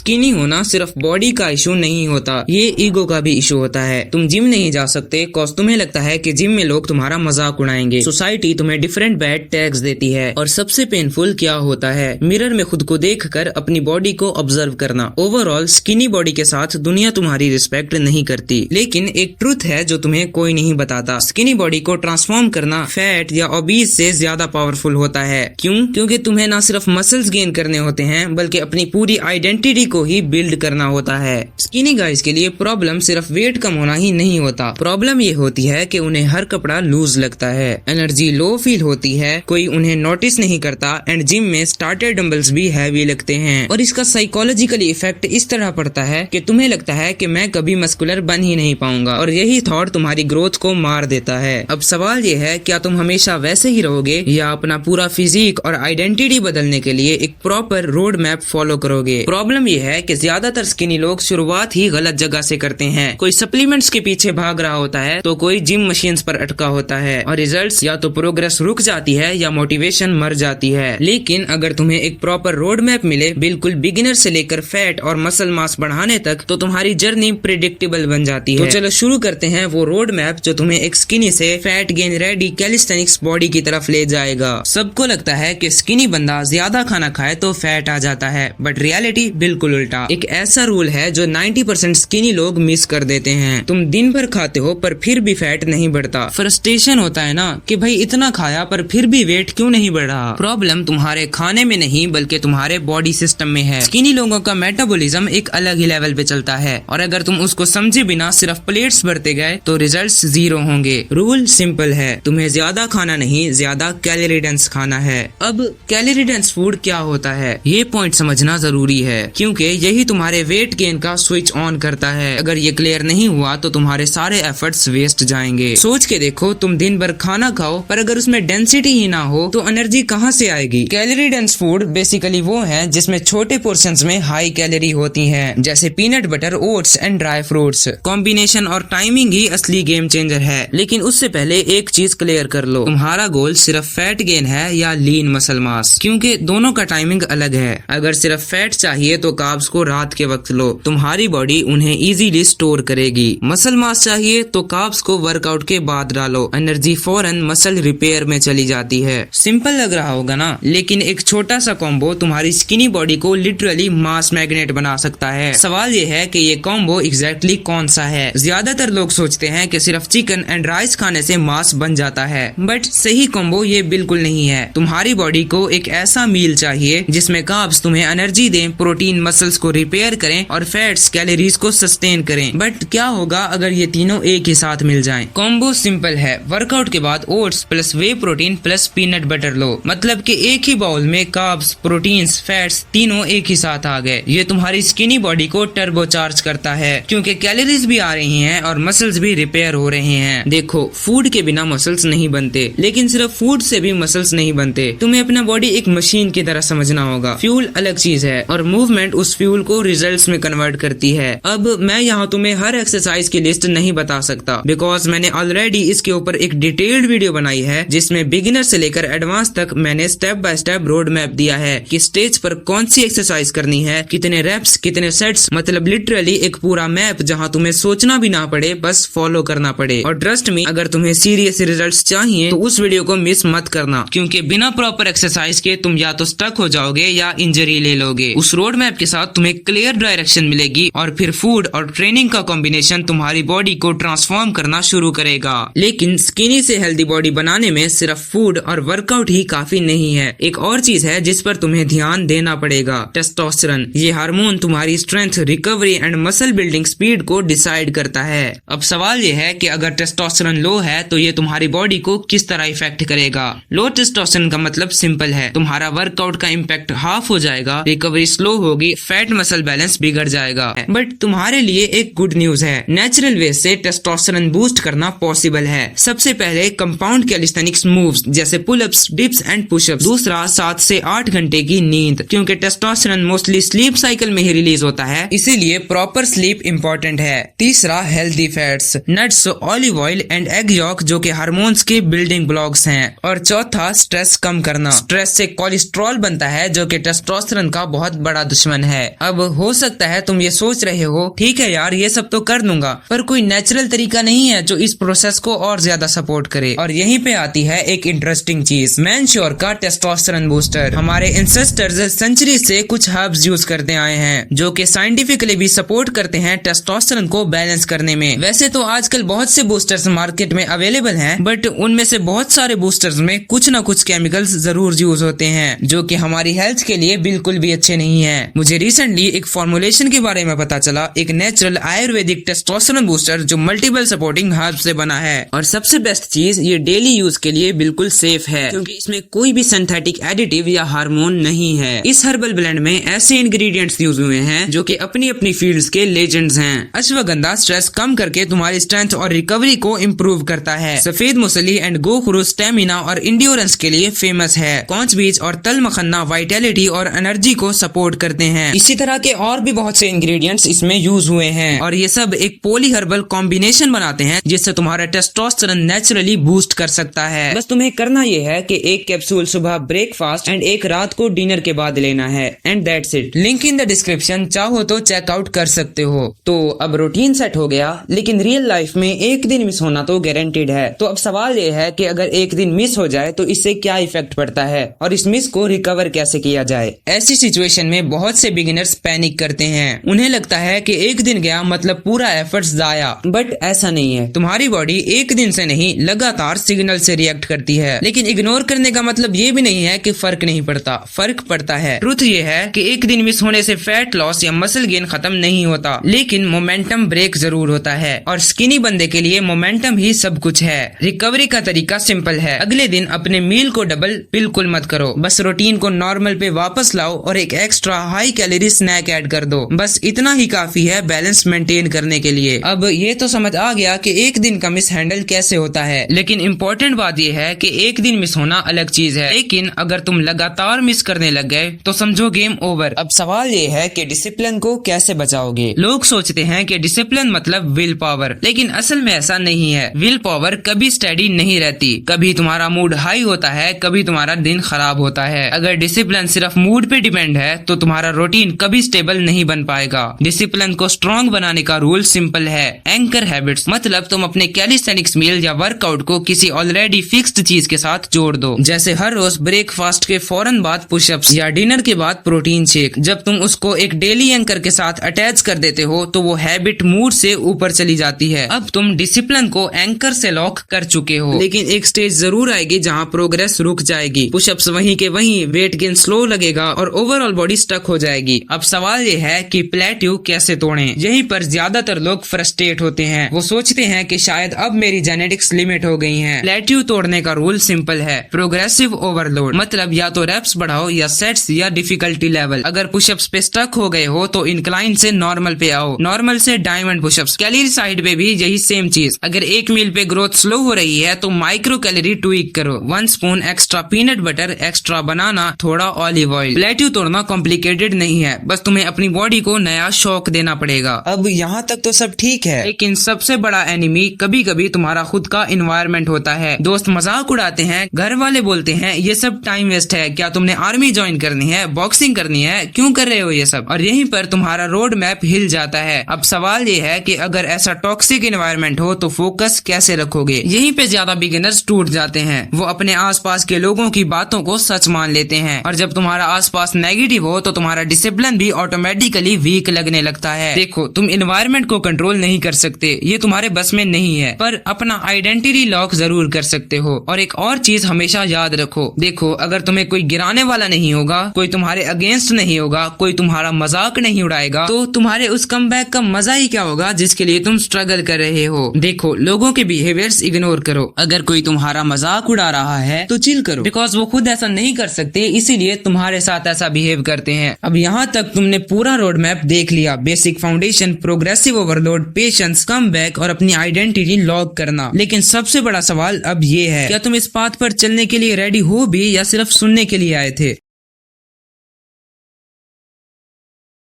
Skinny होना सिर्फ body का इशू नहीं होता, ये ईगो का भी इशू होता है। तुम जिम नहीं जा सकते कॉज तुम्हें लगता है कि जिम में लोग तुम्हारा मजाक उड़ाएंगे, सोसाइटी तुम्हें डिफरेंट बैड टैग्स देती है। और सबसे पेनफुल क्या होता है, मिरर में खुद को देखकर अपनी बॉडी को ऑब्जर्व करना। ओवरऑल स्किनी बॉडी के साथ दुनिया तुम्हारी रिस्पेक्ट नहीं करती। लेकिन एक ट्रुथ है जो तुम्हें कोई नहीं बताता, स्किनी बॉडी को ट्रांसफॉर्म करना फैट या ओबीज से ज्यादा पावरफुल होता है। क्यों? क्योंकि तुम्हें ना सिर्फ मसल्स गेन करने होते हैं बल्कि अपनी पूरी आइडेंटिटी को ही बिल्ड करना होता है। स्किनी गाइज के लिए प्रॉब्लम सिर्फ वेट कम होना ही नहीं होता, प्रॉब्लम ये होती है कि उन्हें हर कपड़ा लूज लगता है, एनर्जी लो फील होती है, कोई उन्हें नोटिस नहीं करता एंड जिम में स्टार्टर डंबल्स भी हैवी लगते हैं। और इसका साइकोलॉजिकली इफेक्ट इस तरह पड़ता है कि तुम्हें लगता है कि मैं कभी मस्कुलर बन ही नहीं पाऊंगा और यही थॉट तुम्हारी ग्रोथ को मार देता है। अब सवाल ये है, क्या तुम हमेशा वैसे ही रहोगे या अपना पूरा फिजिक और आइडेंटिटी बदलने के लिए एक प्रॉपर रोड मैप फॉलो करोगे? प्रॉब्लम ये है कि ज्यादातर स्किनी लोग शुरुआत ही गलत जगह से करते हैं। कोई सप्लीमेंट्स के पीछे भाग रहा होता है तो कोई जिम मशीन्स पर अटका होता है और रिजल्ट्स या तो प्रोग्रेस रुक जाती है या मोटिवेशन मर जाती है। लेकिन अगर तुम्हें एक प्रॉपर रोड मैप मिले, बिल्कुल बिगिनर से लेकर फैट और मसल मास बढ़ाने तक, तो तुम्हारी जर्नी प्रेडिक्टेबल बन जाती है। तो चलो शुरू करते हैं वो रोड मैप जो तुम्हें एक स्किनी से fat gain ready calisthenics body की तरफ ले जाएगा। सबको लगता है कि स्किनी बंदा ज्यादा खाना खाए तो फैट आ जाता है, बट रियलिटी बिल्कुल उल्टा। एक ऐसा रूल है जो 90% स्किनी लोग मिस कर देते हैं। तुम दिन भर खाते हो पर फिर भी फैट नहीं बढ़ता। फ्रस्ट्रेशन होता है ना कि भाई इतना खाया पर फिर भी वेट क्यों नहीं बढ़ रहा। प्रॉब्लम तुम्हारे खाने में नहीं बल्कि तुम्हारे बॉडी सिस्टम में है। स्किनी लोगों का मेटाबॉलिज्म एक अलग ही लेवल पे चलता है और अगर तुम उसको समझे बिना सिर्फ प्लेट्स भरते गए तो रिजल्ट्स जीरो होंगे। रूल सिंपल है, तुम्हें ज्यादा खाना नहीं, ज्यादा कैलोरी डेंस खाना है। अब कैलोरी डेंस फूड क्या होता है, ये पॉइंट समझना जरूरी है क्योंकि यही तुम्हारे वेट गेन का स्विच ऑन करता है। अगर ये क्लियर नहीं हुआ तो तुम्हारे सारे एफर्ट्स वेस्ट जाएंगे। सोच के देखो, तुम दिन भर खाना खाओ पर अगर उसमें डेंसिटी ही ना हो तो एनर्जी कहाँ से आएगी? कैलोरी डेंस फूड बेसिकली वो है जिसमें छोटे पोर्शंस में हाई कैलोरी होती है, जैसे peanut butter, oats and dry fruits. Combination और टाइमिंग ही असली गेम चेंजर है। लेकिन उससे पहले एक चीज क्लियर कर लो, तुम्हारा गोल सिर्फ फैट गेन है या लीन मसल मास, क्योंकि दोनों का टाइमिंग अलग है। अगर सिर्फ फैट चाहिए तो कार्ब्स को रात के वक्त लो, तुम्हारी बॉडी उन्हें इजीली स्टोर करेगी। मसल मास चाहिए तो कार्ब्स को वर्कआउट के बाद डालो, एनर्जी फौरन मसल रिपेयर में चली जाती है। सिंपल लग रहा होगा ना, लेकिन एक छोटा सा कॉम्बो तुम्हारी स्किनी बॉडी को लिटरली मास मैग्नेट बना सकता है। सवाल ये है कि ये कॉम्बो एग्जैक्टली कौन सा है? ज्यादातर लोग सोचते हैं कि सिर्फ चिकन एंड राइस खाने से मास बन जाता है, बट सही कॉम्बो ये बिल्कुल नहीं है। तुम्हारी बॉडी को एक ऐसा मील चाहिए जिसमें कार्ब्स तुम्हें एनर्जी दें, प्रोटीन मसल्स को रिपेयर करें और फैट्स कैलोरीज को सस्टेन करें। बट क्या होगा अगर ये तीनों एक ही साथ मिल जाएं? कॉम्बो सिंपल है, वर्कआउट के बाद ओट्स प्लस वे प्रोटीन प्लस पीनट बटर लो, मतलब कि एक ही बाउल में कार्ब्स, प्रोटीन्स, फैट्स तीनों एक ही साथ आ गए। ये तुम्हारी स्किनी बॉडी को टर्बोचार्ज करता है क्योंकि कैलोरीज भी आ रही हैं और मसल्स भी रिपेयर हो रहे हैं। देखो, फूड के बिना मसल्स नहीं बनते, लेकिन सिर्फ फूड से भी मसल्स नहीं बनते। तुम्हें अपना बॉडी एक मशीन की तरह समझना होगा। फ्यूल अलग चीज है और मूवमेंट उस फ्यूल को रिजल्ट्स में कन्वर्ट करती है। अब मैं यहाँ तुम्हें हर एक्सरसाइज की लिस्ट नहीं बता सकता बिकॉज मैंने ऑलरेडी इसके ऊपर एक डिटेल्ड वीडियो बनाई है जिसमें बिगिनर से लेकर एडवांस तक मैंने step by step road map दिया है कि स्टेज पर कौन सी एक्सरसाइज करनी है, कितने रेप्स, कितने सेट्स, मतलब लिटरली एक पूरा मैप जहाँ तुम्हें सोचना भी ना पड़े, बस फॉलो करना पड़े। और ट्रस्ट मी, अगर तुम्हें सीरियस रिजल्ट्स चाहिए तो उस वीडियो को मिस मत करना क्योंकि बिना प्रॉपर एक्सरसाइज के तुम या तो स्टक हो जाओगे या इंजरी ले लोगे। उस रोड मैप के साथ तुम्हें क्लियर डायरेक्शन मिलेगी और फिर फूड और ट्रेनिंग का कॉम्बिनेशन तुम्हारी बॉडी को ट्रांसफॉर्म करना शुरू करेगा। लेकिन स्किनी से हेल्दी बॉडी बनाने में सिर्फ फूड और वर्कआउट ही काफी नहीं है, एक और चीज है जिस पर तुम्हें ध्यान देना पड़ेगा, टेस्टोस्टेरोन। ये हार्मोन तुम्हारी strength, recovery and muscle building speed को डिसाइड करता है। अब सवाल ये है कि अगर टेस्टोस्टेरोन लो है तो ये तुम्हारी बॉडी को किस तरह इफेक्ट करेगा? लो टेस्टोस्टेरोन का मतलब सिंपल है, तुम्हारा वर्कआउट का इम्पैक्ट हाफ हो जाएगा, रिकवरी स्लो होगी, फैट मसल बैलेंस बिगड़ जाएगा। बट तुम्हारे लिए एक गुड न्यूज है, नेचुरल वे से टेस्टोस्टेरोन बूस्ट करना पॉसिबल है। सबसे पहले कंपाउंड कैलिस्थेनिक्स मूव्स जैसे pull ups, dips and push ups. दूसरा 7 से 8 घंटे की नींद, क्योंकि टेस्टोस्टेरोन मोस्टली स्लीप साइकिल में ही रिलीज होता है, इसीलिए प्रॉपर स्लीप इम्पोर्टेंट है। तीसरा healthy fats, nuts, olive oil and egg York जो कि हार्मोन्स के बिल्डिंग ब्लॉक्स हैं। और चौथा स्ट्रेस कम करना। स्ट्रेस से कोलेस्ट्रॉल बनता है जो कि टेस्टोस्टेरोन का बहुत बड़ा दुश्मन है। है। अब हो सकता है तुम ये सोच रहे हो, ठीक है यार ये सब तो कर दूंगा, पर कोई नेचुरल तरीका नहीं है जो इस प्रोसेस को और ज्यादा सपोर्ट करे। और यहीं पे आती है एक इंटरेस्टिंग चीज, मैनश्योर का टेस्टोस्टेरोन बूस्टर। हमारे एंसेस्टर्स सेंचुरी से कुछ हर्ब्स यूज करते आए हैं जो कि साइंटिफिकली भी सपोर्ट करते हैं टेस्टोस्टेरोन को बैलेंस करने में। वैसे तो आजकल बहुत से बूस्टर्स मार्केट में अवेलेबल हैं, बट उनमें से बहुत सारे बूस्टर्स में कुछ न कुछ केमिकल्स जरूर यूज होते हैं जो कि हमारी हेल्थ के लिए बिल्कुल भी अच्छे नहीं है। मुझे रिसेंटली एक फॉर्मुलेशन के बारे में पता चला, एक नेचुरल आयुर्वेदिक टेस्टोस्टेरोन बूस्टर जो मल्टीपल सपोर्टिंग हर्ब्स से बना है। और सबसे बेस्ट चीज, ये डेली यूज के लिए बिल्कुल सेफ है क्योंकि इसमें कोई भी सिंथेटिक एडिटिव या हार्मोन नहीं है। इस हर्बल ब्लेंड में ऐसे इंग्रेडिएंट्स यूज हुए हैं जो कि अपनी अपनी फील्ड्स के लेजेंड्स हैं। अश्वगंधा स्ट्रेस कम करके तुम्हारी स्ट्रेंथ और रिकवरी को इम्प्रूव करता है। सफेद मुसली एंड गोखरू स्टेमिना और इंड्योरेंस के लिए फेमस है। कौच बीज और तल मखन्ना वाइटैलिटी और एनर्जी को सपोर्ट करते हैं। इसी तरह के और भी बहुत से इंग्रेडिएंट्स इसमें यूज हुए हैं और ये सब एक पोली हर्बल कॉम्बिनेशन बनाते हैं जिससे तुम्हारा टेस्टोस्टेरोन नेचुरली बूस्ट कर सकता है। बस तुम्हें करना ये है कि एक कैप्सूल सुबह ब्रेकफास्ट एंड एक रात को डिनर के बाद लेना है, and that's it. Link in the description, चाहो तो चेकआउट कर सकते हो। तो अब रूटीन सेट हो गया, लेकिन रियल लाइफ में एक दिन मिस होना तो गारंटीड है। तो अब सवाल ये है कि अगर एक दिन मिस हो जाए तो इससे क्या इफेक्ट पड़ता है और इस मिस को रिकवर कैसे किया जाए। ऐसी सिचुएशन में बहुत से बिगिनर्स पैनिक करते हैं। उन्हें लगता है कि एक दिन गया मतलब पूरा एफर्ट्स जाया, बट ऐसा नहीं है। तुम्हारी बॉडी एक दिन से नहीं लगातार सिग्नल से रिएक्ट करती है। लेकिन इग्नोर करने का मतलब ये भी नहीं है कि फर्क नहीं पड़ता, फर्क पड़ता है। ट्रुथ ये है कि एक दिन मिस होने से फैट लॉस या मसल गेन खत्म नहीं होता, लेकिन मोमेंटम ब्रेक जरूर होता है। और स्किनी बंदे के लिए मोमेंटम ही सब कुछ है। रिकवरी का तरीका सिंपल है, अगले दिन अपने मील को डबल बिल्कुल मत करो, बस रूटीन को नॉर्मल पे वापस लाओ और एक extra high calorie snack add कर दो। बस इतना ही काफी है बैलेंस मेंटेन करने के लिए। अब ये तो समझ आ गया कि एक दिन का मिस हैंडल कैसे होता है, लेकिन इम्पोर्टेंट बात ये है कि एक दिन मिस होना अलग चीज है, लेकिन अगर तुम लगातार मिस करने लग गए तो समझो गेम ओवर। अब सवाल ये है कि डिसिप्लिन को कैसे बचाओगे। लोग सोचते हैं कि डिसिप्लिन मतलब विल पावर, लेकिन असल में ऐसा नहीं है। विल पावर कभी स्टेडी नहीं रहती, कभी तुम्हारा मूड हाई होता है, कभी तुम्हारा दिन खराब होता है। अगर डिसिप्लिन सिर्फ मूड पे डिपेंड है तो तुम्हारा रूटीन कभी स्टेबल नहीं बन पाएगा। डिसिप्लिन को स्ट्रॉन्ग बनाने का रूल सिंपल है, एंकर हैबिट्स। मतलब तुम अपने कैलिस्थेनिक्स मील या वर्कआउट को किसी ऑलरेडी फिक्स्ड चीज के साथ जोड़ दो, जैसे हर रोज ब्रेकफास्ट के फौरन बाद पुशअप्स या डिनर के बाद प्रोटीन शेक। जब तुम उसको एक डेली एंकर के साथ अटैच कर देते हो तो वो हैबिट मूड से ऊपर चली जाती है। अब तुम डिसिप्लिन को एंकर से लॉक कर चुके हो, लेकिन एक स्टेज जरूर आएगी जहाँ प्रोग्रेस रुक जाएगी। पुशअप्स वहीं के वहीं, वेट गेन स्लो लगेगा और ओवरऑल बॉडी स्टक हो जाएगी। अब सवाल ये है कि प्लेट्यू कैसे तोड़ें। यहीं पर ज्यादातर लोग फ्रस्ट्रेट होते हैं। वो सोचते हैं कि शायद अब मेरी जेनेटिक्स लिमिट हो गई हैं। प्लेट्यू तोड़ने का रूल सिंपल है, प्रोग्रेसिव ओवरलोड। मतलब या तो रेप्स बढ़ाओ या सेट्स या डिफिकल्टी लेवल। अगर पुशअप्स पे स्टक हो गए हो तो इंक्लाइन से नॉर्मल पे आओ, नॉर्मल से डायमंड पुशअप्स। कैलोरी साइड पे भी यही सेम चीज। अगर एक मील पे ग्रोथ स्लो हो रही है तो माइक्रो कैलोरी ट्वीक करो, 1 spoon extra peanut butter, extra banana, थोड़ा ऑलिव ऑयल। प्लेट्यू तोड़ना कॉम्प्लिकेटेड नहीं है, बस तुम्हें अपनी बॉडी को नया शौक देना पड़ेगा। अब यहाँ तक तो सब ठीक है, लेकिन सबसे बड़ा एनिमी कभी कभी तुम्हारा खुद का इन्वायरमेंट होता है। दोस्त मजाक उड़ाते हैं, घर वाले बोलते हैं ये सब टाइम वेस्ट है, क्या तुमने आर्मी ज्वाइन करनी है, बॉक्सिंग करनी है, क्यों कर रहे हो ये सब। और यहीं पर तुम्हारा रोड मैप हिल जाता है। अब सवाल ये है कि अगर ऐसा टॉक्सिक इन्वायरमेंट हो तो फोकस कैसे रखोगे। यहीं पे ज्यादा बिगिनर्स टूट जाते हैं। वो अपने आसपास के लोगों की बातों को सच मान लेते हैं, और जब तुम्हारा आसपास नेगेटिव हो तो तुम्हारा डिसिप्लिन भी ऑटोमेटिकली वीक लगने लगता है। देखो, तुम इन्वायरमेंट को कंट्रोल नहीं कर सकते, ये तुम्हारे बस में नहीं है, पर अपना आइडेंटिटी लॉक जरूर कर सकते हो। और एक और चीज हमेशा याद रखो, देखो अगर तुम्हें कोई गिराने वाला नहीं होगा, कोई तुम्हारे अगेंस्ट नहीं होगा, कोई तुम्हारा मजाक नहीं उड़ाएगा, तो तुम्हारे उस कमबैक का मजा ही क्या होगा जिसके लिए तुम स्ट्रगल कर रहे हो। देखो, लोगों के बिहेवियर्स इग्नोर करो। अगर कोई तुम्हारा मजाक उड़ा रहा है तो चिल करो, बिकॉज वो खुद ऐसा नहीं कर सकते, इसीलिए तुम्हारे साथ ऐसा बिहेव करते हैं। अब यहाँ तक तुमने पूरा रोड मैप देख लिया, basic foundation, progressive overload, patience, comeback और अपनी आइडेंटिटी लॉक करना। लेकिन सबसे बड़ा सवाल अब ये है, क्या तुम इस पाथ पर चलने के लिए रेडी हो भी या सिर्फ सुनने के लिए आए थे।